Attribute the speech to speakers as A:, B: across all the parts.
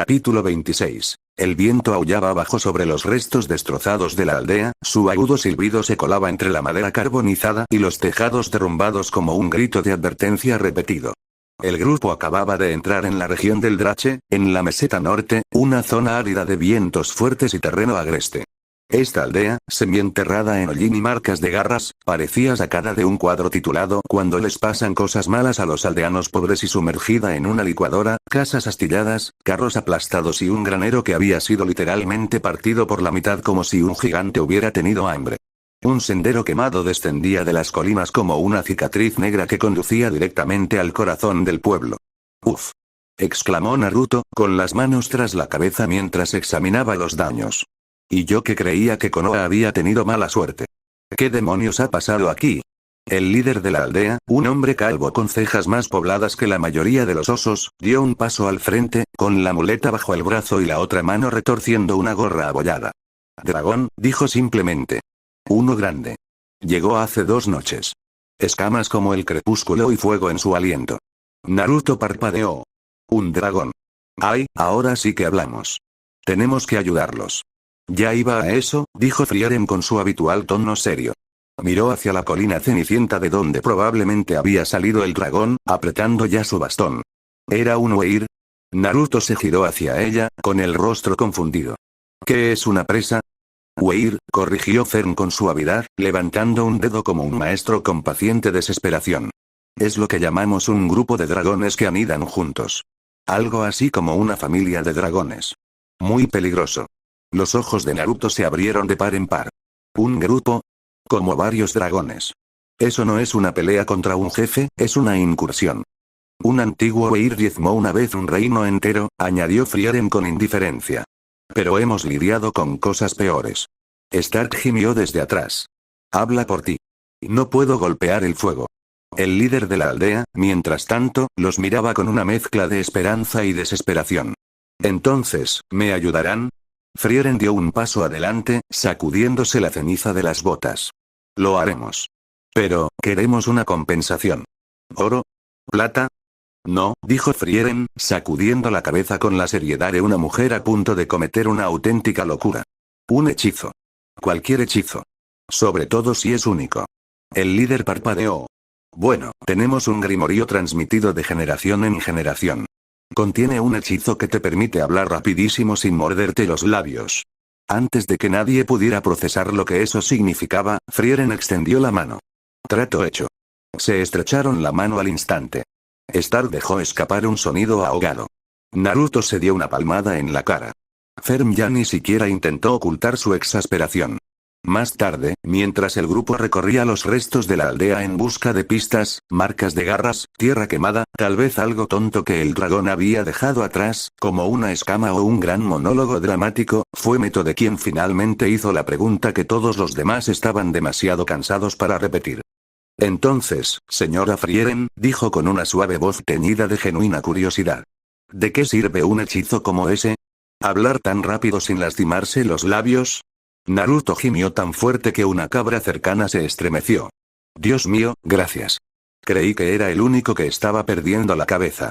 A: Capítulo 26. El viento aullaba abajo sobre los restos destrozados de la aldea, su agudo silbido se colaba entre la madera carbonizada y los tejados derrumbados como un grito de advertencia repetido. El grupo acababa de entrar en la región del Drache, en la meseta norte, una zona árida de vientos fuertes y terreno agreste. Esta aldea, semienterrada en hollín y marcas de garras, parecía sacada de un cuadro titulado Cuando les pasan cosas malas a los aldeanos pobres y sumergida en una licuadora, casas astilladas, carros aplastados y un granero que había sido literalmente partido por la mitad como si un gigante hubiera tenido hambre. Un sendero quemado descendía de las colinas como una cicatriz negra que conducía directamente al corazón del pueblo. ¡Uf! Exclamó Naruto, con las manos tras la cabeza mientras examinaba los daños. Y yo que creía que Konoha había tenido mala suerte. ¿Qué demonios ha pasado aquí? El líder de la aldea, un hombre calvo con cejas más pobladas que la mayoría de los osos, dio un paso al frente, con la muleta bajo el brazo y la otra mano retorciendo una gorra abollada. Dragón, dijo simplemente. Uno grande. Llegó hace 2 noches. Escamas como el crepúsculo y fuego en su aliento. Naruto parpadeó. Un dragón. Ay, ahora sí que hablamos. Tenemos que ayudarlos. Ya iba a eso, dijo Frieren con su habitual tono serio. Miró hacia la colina cenicienta de donde probablemente había salido el dragón, apretando ya su bastón. ¿Era un Weir? Naruto se giró hacia ella, con el rostro confundido. ¿Qué es una presa? Weir, corrigió Fern con suavidad, levantando un dedo como un maestro con paciente desesperación. Es lo que llamamos un grupo de dragones que anidan juntos. Algo así como una familia de dragones. Muy peligroso. Los ojos de Naruto se abrieron de par en par. ¿Un grupo? Como varios dragones. Eso no es una pelea contra un jefe, es una incursión. Un antiguo Weir diezmó una vez un reino entero, añadió Frieren con indiferencia. Pero hemos lidiado con cosas peores. Stark gimió desde atrás. Habla por ti. No puedo golpear el fuego. El líder de la aldea, mientras tanto, los miraba con una mezcla de esperanza y desesperación. Entonces, ¿me ayudarán? Frieren dio un paso adelante, sacudiéndose la ceniza de las botas. Lo haremos. Pero, queremos una compensación. ¿Oro? ¿Plata? No, dijo Frieren, sacudiendo la cabeza con la seriedad de una mujer a punto de cometer una auténtica locura. Un hechizo. Cualquier hechizo. Sobre todo si es único. El líder parpadeó. Bueno, tenemos un grimorio transmitido de generación en generación. Contiene un hechizo que te permite hablar rapidísimo sin morderte los labios. Antes de que nadie pudiera procesar lo que eso significaba, Frieren extendió la mano. Trato hecho. Se estrecharon la mano al instante. Stark dejó escapar un sonido ahogado. Naruto se dio una palmada en la cara. Ferm ya ni siquiera intentó ocultar su exasperación. Más tarde, mientras el grupo recorría los restos de la aldea en busca de pistas, marcas de garras, tierra quemada, tal vez algo tonto que el dragón había dejado atrás, como una escama o un gran monólogo dramático, fue Meto de quien finalmente hizo la pregunta que todos los demás estaban demasiado cansados para repetir. Entonces, señora Frieren, dijo con una suave voz teñida de genuina curiosidad. ¿De qué sirve un hechizo como ese? ¿Hablar tan rápido sin lastimarse los labios? Naruto gimió tan fuerte que una cabra cercana se estremeció. Dios mío, gracias. Creí que era el único que estaba perdiendo la cabeza.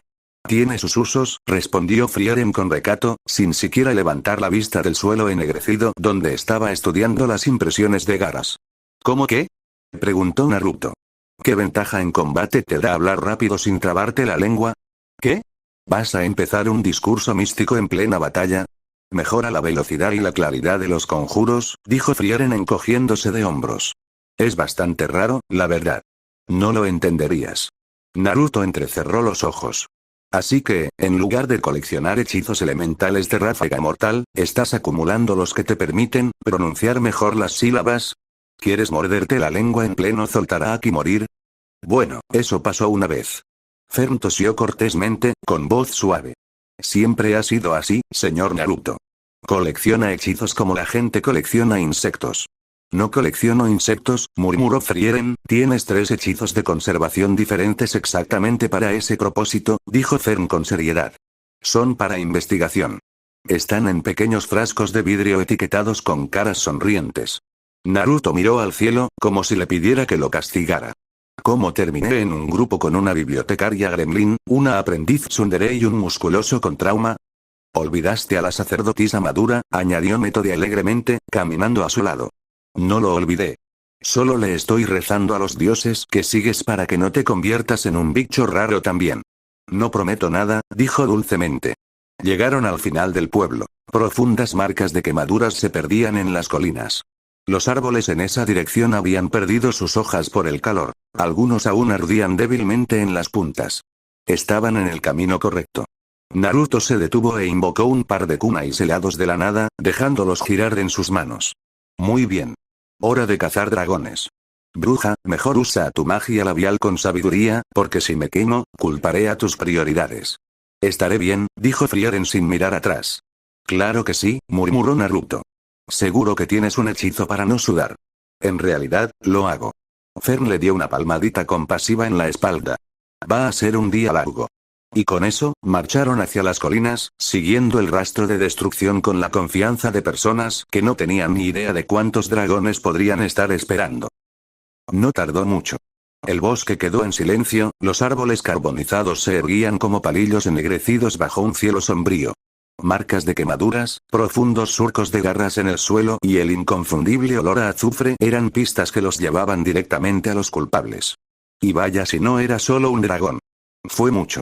A: Tiene sus usos, respondió Frieren con recato, sin siquiera levantar la vista del suelo ennegrecido donde estaba estudiando las impresiones de garras. ¿Cómo qué? Preguntó Naruto. ¿Qué ventaja en combate te da hablar rápido sin trabarte la lengua? ¿Qué? ¿Vas a empezar un discurso místico en plena batalla? Mejora la velocidad y la claridad de los conjuros, dijo Frieren encogiéndose de hombros. Es bastante raro, la verdad. No lo entenderías. Naruto entrecerró los ojos. Así que, en lugar de coleccionar hechizos elementales de ráfaga mortal, ¿estás acumulando los que te permiten pronunciar mejor las sílabas? ¿Quieres morderte la lengua en pleno Zoltarak y morir? Bueno, eso pasó una vez. Fern tosió cortésmente, con voz suave. Siempre ha sido así, señor Naruto. Colecciona hechizos como la gente colecciona insectos. No colecciono insectos, murmuró Frieren, tienes 3 hechizos de conservación diferentes exactamente para ese propósito, dijo Fern con seriedad. Son para investigación. Están en pequeños frascos de vidrio etiquetados con caras sonrientes. Naruto miró al cielo, como si le pidiera que lo castigara. ¿Cómo terminé en un grupo con una bibliotecaria gremlin, una aprendiz tsundere y un musculoso con trauma? Olvidaste a la sacerdotisa Madura, añadió Metode alegremente, caminando a su lado. No lo olvidé. Solo le estoy rezando a los dioses que sigues para que no te conviertas en un bicho raro también. No prometo nada, dijo dulcemente. Llegaron al final del pueblo. Profundas marcas de quemaduras se perdían en las colinas. Los árboles en esa dirección habían perdido sus hojas por el calor. Algunos aún ardían débilmente en las puntas. Estaban en el camino correcto. Naruto se detuvo e invocó un par de kunais helados de la nada, dejándolos girar en sus manos. Muy bien. Hora de cazar dragones. Bruja, mejor usa tu magia labial con sabiduría, porque si me quemo, culparé a tus prioridades. Estaré bien, dijo Frieren sin mirar atrás. Claro que sí, murmuró Naruto. Seguro que tienes un hechizo para no sudar. En realidad, lo hago. Fern le dio una palmadita compasiva en la espalda. Va a ser un día largo. Y con eso, marcharon hacia las colinas, siguiendo el rastro de destrucción con la confianza de personas que no tenían ni idea de cuántos dragones podrían estar esperando. No tardó mucho. El bosque quedó en silencio, los árboles carbonizados se erguían como palillos ennegrecidos bajo un cielo sombrío. Marcas de quemaduras, profundos surcos de garras en el suelo y el inconfundible olor a azufre eran pistas que los llevaban directamente a los culpables. Y vaya si no era solo un dragón. Fue mucho.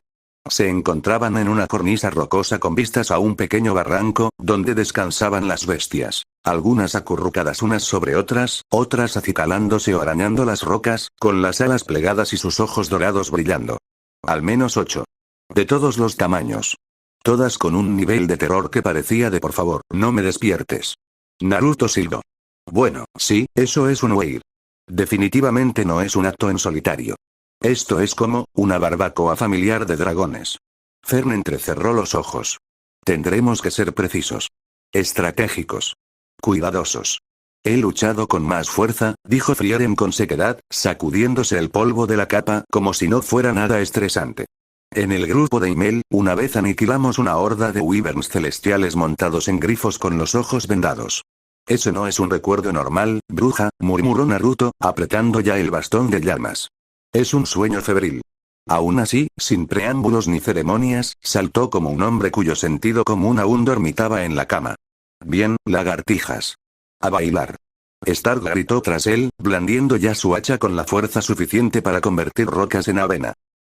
A: Se encontraban en una cornisa rocosa con vistas a un pequeño barranco, donde descansaban las bestias, algunas acurrucadas unas sobre otras, otras acicalándose o arañando las rocas, con las alas plegadas y sus ojos dorados brillando. Al menos 8. De todos los tamaños. Todas con un nivel de terror que parecía de por favor, no me despiertes. Naruto silbó. Bueno, sí, eso es un weir. Definitivamente no es un acto en solitario. Esto es como, una barbacoa familiar de dragones. Fern entrecerró los ojos. Tendremos que ser precisos. Estratégicos. Cuidadosos. He luchado con más fuerza, dijo Frieren con sequedad, sacudiéndose el polvo de la capa como si no fuera nada estresante. En el grupo de Himmel, una vez aniquilamos una horda de wyverns celestiales montados en grifos con los ojos vendados. Eso no es un recuerdo normal, bruja, murmuró Naruto, apretando ya el bastón de llamas. Es un sueño febril. Aún así, sin preámbulos ni ceremonias, saltó como un hombre cuyo sentido común aún dormitaba en la cama. Bien, lagartijas. A bailar. Stark gritó tras él, blandiendo ya su hacha con la fuerza suficiente para convertir rocas en avena.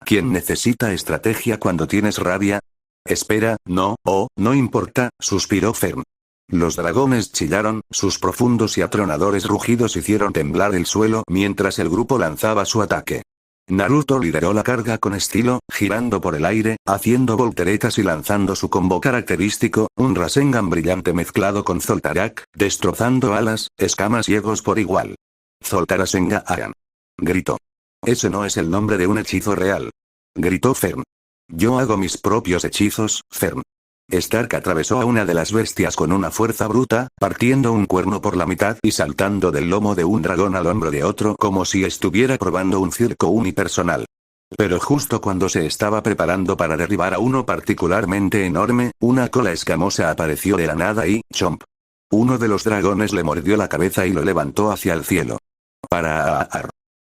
A: ¿Quién necesita estrategia cuando tienes rabia? Espera, no, no importa, suspiró Fern. Los dragones chillaron, sus profundos y atronadores rugidos hicieron temblar el suelo mientras el grupo lanzaba su ataque. Naruto lideró la carga con estilo, girando por el aire, haciendo volteretas y lanzando su combo característico, un Rasengan brillante mezclado con Zoltarak, destrozando alas, escamas y egos por igual. Zoltarasengan. Gritó. Ese no es el nombre de un hechizo real. Gritó Fern. Yo hago mis propios hechizos, Fern. Stark atravesó a una de las bestias con una fuerza bruta, partiendo un cuerno por la mitad y saltando del lomo de un dragón al hombro de otro como si estuviera probando un circo unipersonal. Pero justo cuando se estaba preparando para derribar a uno particularmente enorme, una cola escamosa apareció de la nada y, chomp. Uno de los dragones le mordió la cabeza y lo levantó hacia el cielo. ¡Para!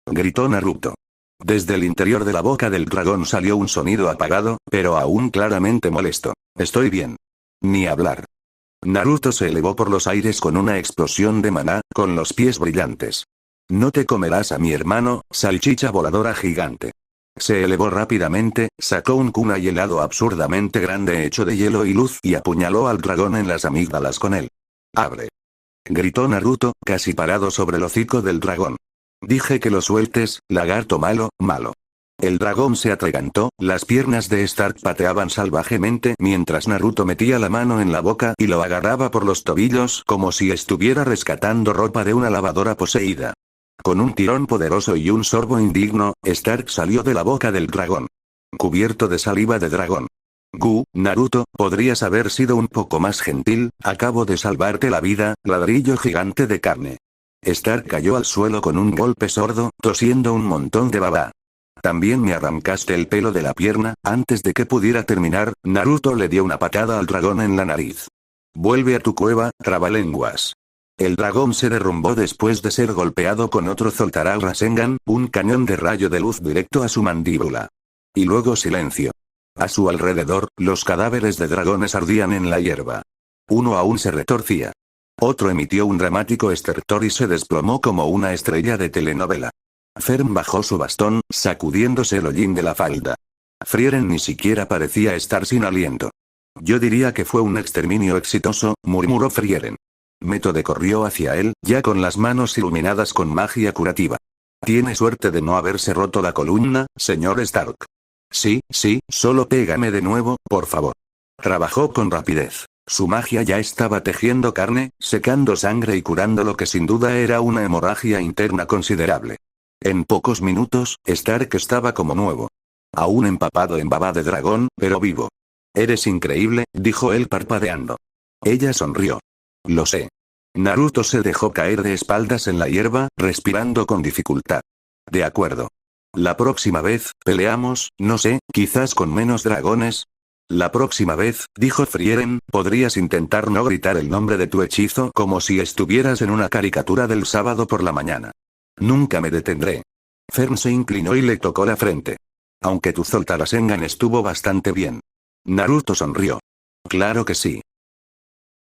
A: Gritó Naruto. Desde el interior de la boca del dragón salió un sonido apagado, pero aún claramente molesto. Estoy bien. Ni hablar. Naruto se elevó por los aires con una explosión de maná, con los pies brillantes. No te comerás a mi hermano, salchicha voladora gigante. Se elevó rápidamente, sacó un kunai helado absurdamente grande hecho de hielo y luz y apuñaló al dragón en las amígdalas con él. ¡Abre! Gritó Naruto, casi parado sobre el hocico del dragón. Dije que lo sueltes, lagarto malo, malo. El dragón se atragantó, las piernas de Stark pateaban salvajemente mientras Naruto metía la mano en la boca y lo agarraba por los tobillos como si estuviera rescatando ropa de una lavadora poseída. Con un tirón poderoso y un sorbo indigno, Stark salió de la boca del dragón. Cubierto de saliva de dragón. Naruto, podrías haber sido un poco más gentil, acabo de salvarte la vida, ladrillo gigante de carne. Stark cayó al suelo con un golpe sordo, tosiendo un montón de baba. También me arrancaste el pelo de la pierna, antes de que pudiera terminar, Naruto le dio una patada al dragón en la nariz. Vuelve a tu cueva, trabalenguas. El dragón se derrumbó después de ser golpeado con otro Zoltarak Rasengan, un cañón de rayo de luz directo a su mandíbula. Y luego silencio. A su alrededor, los cadáveres de dragones ardían en la hierba. Uno aún se retorcía. Otro emitió un dramático estertor y se desplomó como una estrella de telenovela. Fern bajó su bastón, sacudiéndose el hollín de la falda. Frieren ni siquiera parecía estar sin aliento. Yo diría que fue un exterminio exitoso, murmuró Frieren. Métode corrió hacia él, ya con las manos iluminadas con magia curativa. Tiene suerte de no haberse roto la columna, señor Stark. Sí, solo pégame de nuevo, por favor. Trabajó con rapidez. Su magia ya estaba tejiendo carne, secando sangre y curando lo que sin duda era una hemorragia interna considerable. En pocos minutos, Stark estaba como nuevo. Aún empapado en baba de dragón, pero vivo. Eres increíble, dijo él parpadeando. Ella sonrió. Lo sé. Naruto se dejó caer de espaldas en la hierba, respirando con dificultad. De acuerdo. La próxima vez, peleamos, no sé, quizás con menos dragones. La próxima vez, dijo Frieren, podrías intentar no gritar el nombre de tu hechizo como si estuvieras en una caricatura del sábado por la mañana. Nunca me detendré. Fern se inclinó y le tocó la frente. Aunque tu Zoltarasengan estuvo bastante bien. Naruto sonrió. Claro que sí.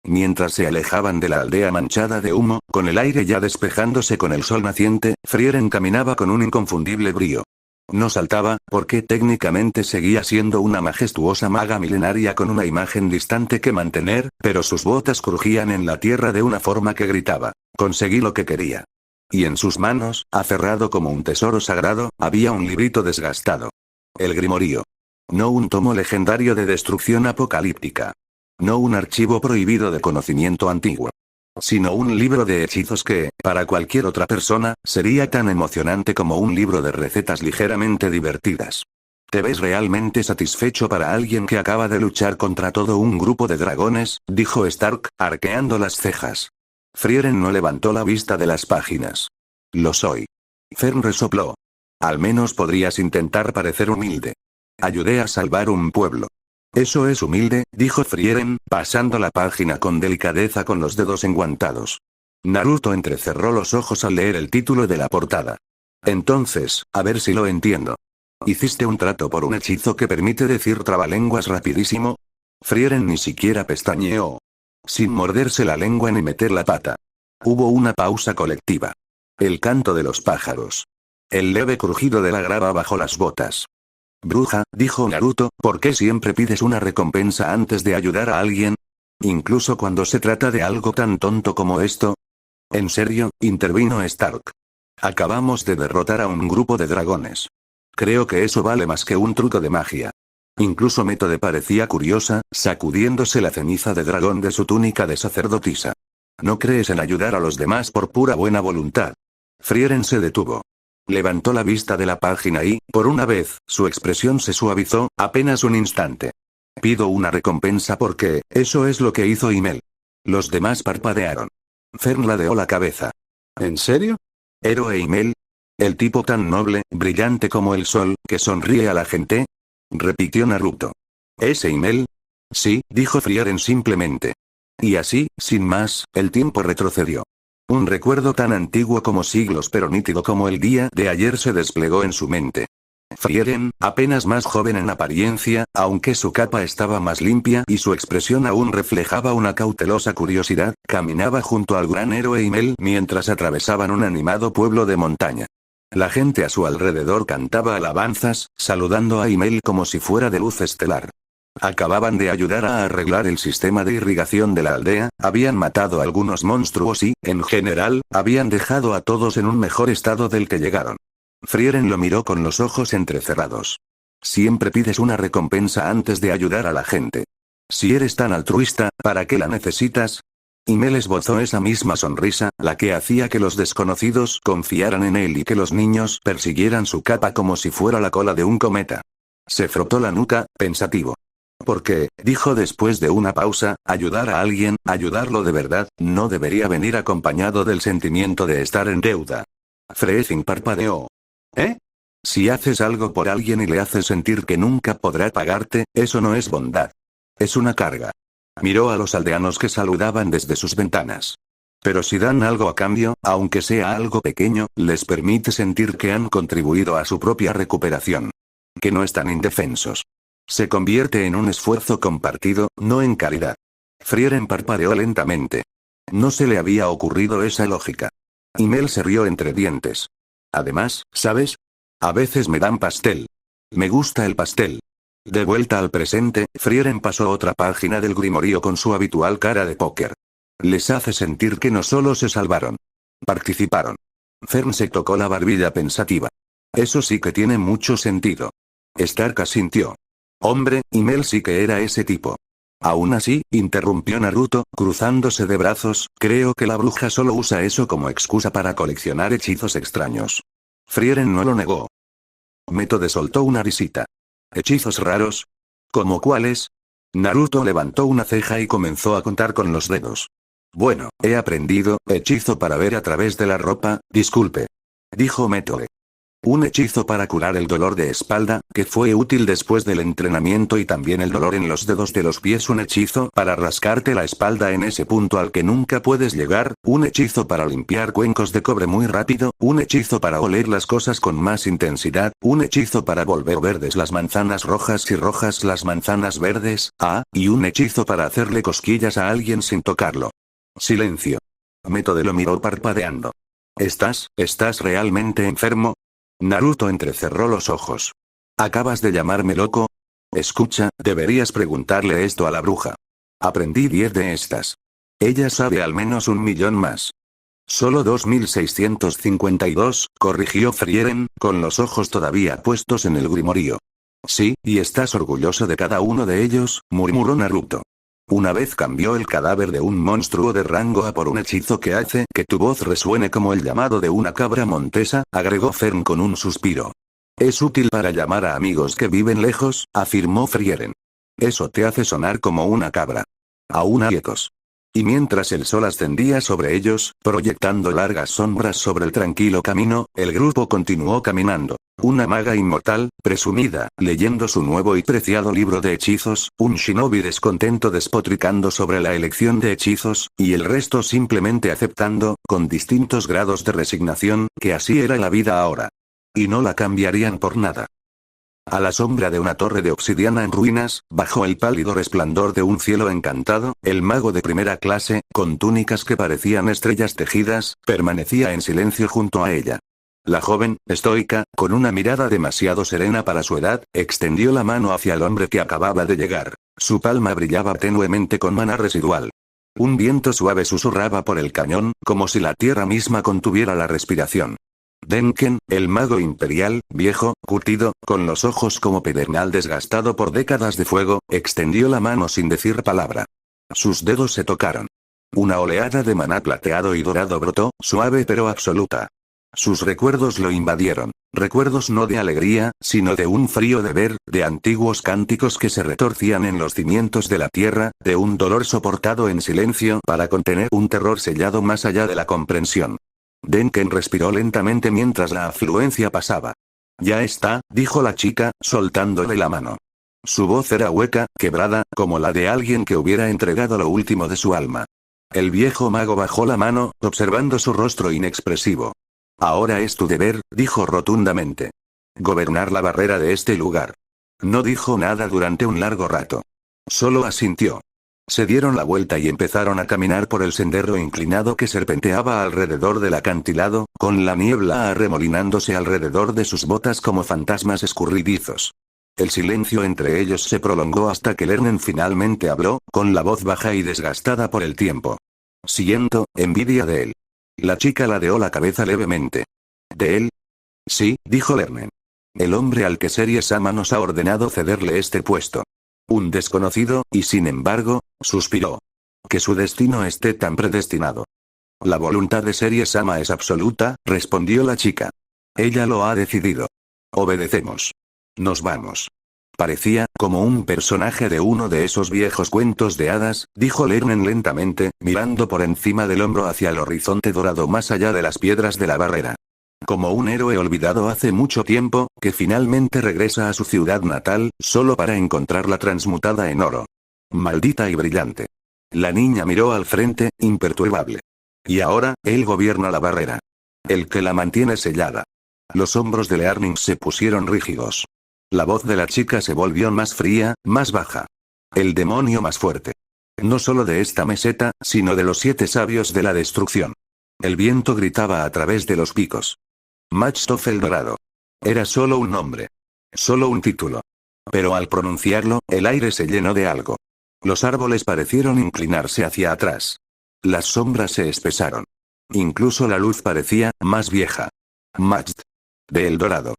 A: Mientras se alejaban de la aldea manchada de humo, con el aire ya despejándose con el sol naciente, Frieren caminaba con un inconfundible brío. No saltaba, porque técnicamente seguía siendo una majestuosa maga milenaria con una imagen distante que mantener, pero sus botas crujían en la tierra de una forma que gritaba. Conseguí lo que quería. Y en sus manos, aferrado como un tesoro sagrado, había un librito desgastado. El Grimorío. No un tomo legendario de destrucción apocalíptica. No un archivo prohibido de conocimiento antiguo. Sino un libro de hechizos que, para cualquier otra persona, sería tan emocionante como un libro de recetas ligeramente divertidas. ¿Te ves realmente satisfecho para alguien que acaba de luchar contra todo un grupo de dragones?, dijo Stark, arqueando las cejas. Frieren no levantó la vista de las páginas. Lo soy. Fern resopló. Al menos podrías intentar parecer humilde. Ayudé a salvar un pueblo. Eso es humilde, dijo Frieren, pasando la página con delicadeza con los dedos enguantados. Naruto entrecerró los ojos al leer el título de la portada. Entonces, a ver si lo entiendo. ¿Hiciste un trato por un hechizo que permite decir trabalenguas rapidísimo? Frieren ni siquiera pestañeó. Sin morderse la lengua ni meter la pata. Hubo una pausa colectiva. El canto de los pájaros. El leve crujido de la grava bajo las botas. Bruja, dijo Naruto, ¿por qué siempre pides una recompensa antes de ayudar a alguien? Incluso cuando se trata de algo tan tonto como esto. En serio, intervino Stark. Acabamos de derrotar a un grupo de dragones. Creo que eso vale más que un truco de magia. Incluso Métode parecía curiosa, sacudiéndose la ceniza de dragón de su túnica de sacerdotisa. ¿No crees en ayudar a los demás por pura buena voluntad? Frieren se detuvo. Levantó la vista de la página y, por una vez, su expresión se suavizó, apenas un instante. Pido una recompensa porque, eso es lo que hizo Himmel. Los demás parpadearon. Fern ladeó la cabeza. ¿En serio? ¿Héroe Himmel? ¿El tipo tan noble, brillante como el sol, que sonríe a la gente? Repitió Naruto. ¿Ese Himmel? Sí, dijo Frieren simplemente. Y así, sin más, el tiempo retrocedió. Un recuerdo tan antiguo como siglos pero nítido como el día de ayer se desplegó en su mente. Frieren, apenas más joven en apariencia, aunque su capa estaba más limpia y su expresión aún reflejaba una cautelosa curiosidad, caminaba junto al gran héroe Himmel mientras atravesaban un animado pueblo de montaña. La gente a su alrededor cantaba alabanzas, saludando a Himmel como si fuera de luz estelar. Acababan de ayudar a arreglar el sistema de irrigación de la aldea, habían matado a algunos monstruos y, en general, habían dejado a todos en un mejor estado del que llegaron. Frieren lo miró con los ojos entrecerrados. Siempre pides una recompensa antes de ayudar a la gente. Si eres tan altruista, ¿para qué la necesitas? Himmel esbozó esa misma sonrisa, la que hacía que los desconocidos confiaran en él y que los niños persiguieran su capa como si fuera la cola de un cometa. Se frotó la nuca, pensativo. Porque, dijo después de una pausa, ayudar a alguien, ayudarlo de verdad, no debería venir acompañado del sentimiento de estar en deuda. Frieren parpadeó. ¿Eh? Si haces algo por alguien y le haces sentir que nunca podrá pagarte, eso no es bondad. Es una carga. Miró a los aldeanos que saludaban desde sus ventanas. Pero si dan algo a cambio, aunque sea algo pequeño, les permite sentir que han contribuido a su propia recuperación. Que no están indefensos. Se convierte en un esfuerzo compartido, no en caridad. Frieren parpadeó lentamente. No se le había ocurrido esa lógica. Y Mel se rió entre dientes. Además, ¿sabes? A veces me dan pastel. Me gusta el pastel. De vuelta al presente, Frieren pasó otra página del grimorío con su habitual cara de póker. Les hace sentir que no solo se salvaron. Participaron. Fern se tocó la barbilla pensativa. Eso sí que tiene mucho sentido. Stark asintió. Hombre, y Mel sí que era ese tipo. Aún así, interrumpió Naruto, cruzándose de brazos, creo que la bruja solo usa eso como excusa para coleccionar hechizos extraños. Frieren no lo negó. Metode soltó una risita. ¿Hechizos raros? ¿Cómo cuáles? Naruto levantó una ceja y comenzó a contar con los dedos. Bueno, he aprendido, hechizo para ver a través de la ropa, disculpe. Dijo Metode. Un hechizo para curar el dolor de espalda, que fue útil después del entrenamiento y también el dolor en los dedos de los pies. Un hechizo para rascarte la espalda en ese punto al que nunca puedes llegar, un hechizo para limpiar cuencos de cobre muy rápido, un hechizo para oler las cosas con más intensidad, un hechizo para volver verdes las manzanas rojas y rojas las manzanas verdes, y un hechizo para hacerle cosquillas a alguien sin tocarlo. Silencio. Metode lo miró parpadeando. ¿Estás realmente enfermo? Naruto entrecerró los ojos. ¿Acabas de llamarme loco? Escucha, deberías preguntarle esto a la bruja. Aprendí 10 de estas. Ella sabe al menos 1.000.000 más. Solo 2.652, corrigió Frieren, con los ojos todavía puestos en el grimorío. Sí, y estás orgulloso de cada uno de ellos, murmuró Naruto. Una vez cambió el cadáver de un monstruo de rango A por un hechizo que hace que tu voz resuene como el llamado de una cabra montesa, agregó Fern con un suspiro. Es útil para llamar a amigos que viven lejos, afirmó Frieren. Eso te hace sonar como una cabra. Aún hay ecos. Y mientras el sol ascendía sobre ellos, proyectando largas sombras sobre el tranquilo camino, el grupo continuó caminando. Una maga inmortal, presumida, leyendo su nuevo y preciado libro de hechizos, un shinobi descontento despotricando sobre la elección de hechizos, y el resto simplemente aceptando, con distintos grados de resignación, que así era la vida ahora. Y no la cambiarían por nada. A la sombra de una torre de obsidiana en ruinas, bajo el pálido resplandor de un cielo encantado, el mago de primera clase, con túnicas que parecían estrellas tejidas, permanecía en silencio junto a ella. La joven, estoica, con una mirada demasiado serena para su edad, extendió la mano hacia el hombre que acababa de llegar. Su palma brillaba tenuemente con maná residual. Un viento suave susurraba por el cañón, como si la tierra misma contuviera la respiración. Denken, el mago imperial, viejo, curtido, con los ojos como pedernal desgastado por décadas de fuego, extendió la mano sin decir palabra. Sus dedos se tocaron. Una oleada de maná plateado y dorado brotó, suave pero absoluta. Sus recuerdos lo invadieron. Recuerdos no de alegría, sino de un frío deber, de antiguos cánticos que se retorcían en los cimientos de la tierra, de un dolor soportado en silencio para contener un terror sellado más allá de la comprensión. Denken respiró lentamente mientras la afluencia pasaba. Ya está, dijo la chica, soltándole la mano. Su voz era hueca, quebrada, como la de alguien que hubiera entregado lo último de su alma. El viejo mago bajó la mano, observando su rostro inexpresivo. Ahora es tu deber, dijo rotundamente. Gobernar la barrera de este lugar. No dijo nada durante un largo rato. Solo asintió. Se dieron la vuelta y empezaron a caminar por el sendero inclinado que serpenteaba alrededor del acantilado, con la niebla arremolinándose alrededor de sus botas como fantasmas escurridizos. El silencio entre ellos se prolongó hasta que Lernen finalmente habló, con la voz baja y desgastada por el tiempo. Siento envidia de él. La chica ladeó la cabeza levemente. ¿De él? Sí, dijo Lernen. El hombre al que Serie-sama nos ha ordenado cederle este puesto. Un desconocido, y sin embargo, suspiró. Que su destino esté tan predestinado. La voluntad de Serie-sama es absoluta, respondió la chica. Ella lo ha decidido. Obedecemos. Nos vamos. Parecía como un personaje de uno de esos viejos cuentos de hadas, dijo Lernen lentamente, mirando por encima del hombro hacia el horizonte dorado más allá de las piedras de la barrera. Como un héroe olvidado hace mucho tiempo, que finalmente regresa a su ciudad natal, solo para encontrarla transmutada en oro. Maldita y brillante. La niña miró al frente, imperturbable. Y ahora, él gobierna la barrera. El que la mantiene sellada. Los hombros de Learning se pusieron rígidos. La voz de la chica se volvió más fría, más baja. El demonio más fuerte. No solo de esta meseta, sino de los 7 sabios de la destrucción. El viento gritaba a través de los picos. Machtoff el Dorado. Era solo un nombre. Solo un título. Pero al pronunciarlo, el aire se llenó de algo. Los árboles parecieron inclinarse hacia atrás. Las sombras se espesaron. Incluso la luz parecía más vieja. Macht. De El Dorado.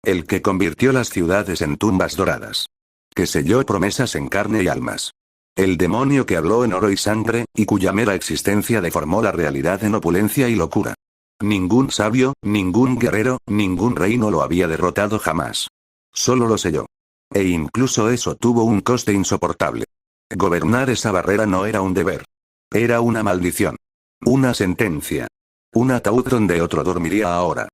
A: El que convirtió las ciudades en tumbas doradas. Que selló promesas en carne y almas. El demonio que habló en oro y sangre, y cuya mera existencia deformó la realidad en opulencia y locura. Ningún sabio, ningún guerrero, ningún reino lo había derrotado jamás. Solo lo selló. E incluso eso tuvo un coste insoportable. Gobernar esa barrera no era un deber. Era una maldición. Una sentencia. Un ataúd donde otro dormiría ahora.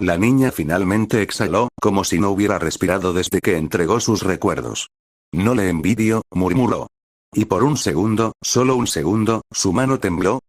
A: La niña finalmente exhaló, como si no hubiera respirado desde que entregó sus recuerdos. No le envidio, murmuró. Y por un segundo, solo un segundo, su mano tembló,